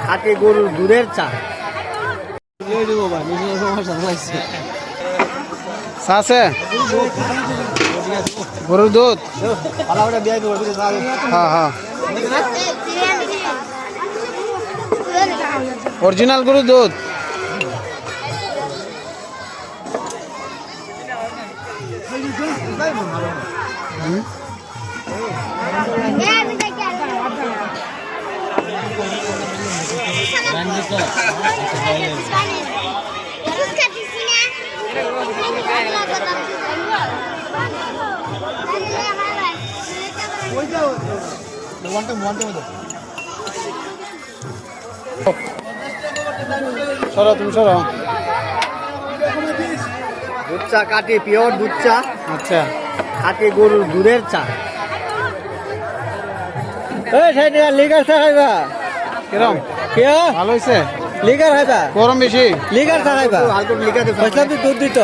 খাঁটি গরুর দুধের চা। চা আছে গরুর দুধ। হ্যাঁ হ্যাঁ অরিজিনাল গরুর দুধ। সরো তুমি সরো। দুধ চা খাঁটি পিওর দুধ চা, আচ্ছা খাঁটি গরুর দুধের চা। লিগার চা খাইবা কিরম? ভালো হয়েছে। লিগার খাইবা? গরম বেশি। লিগার চা খাইবা? দুধ দিত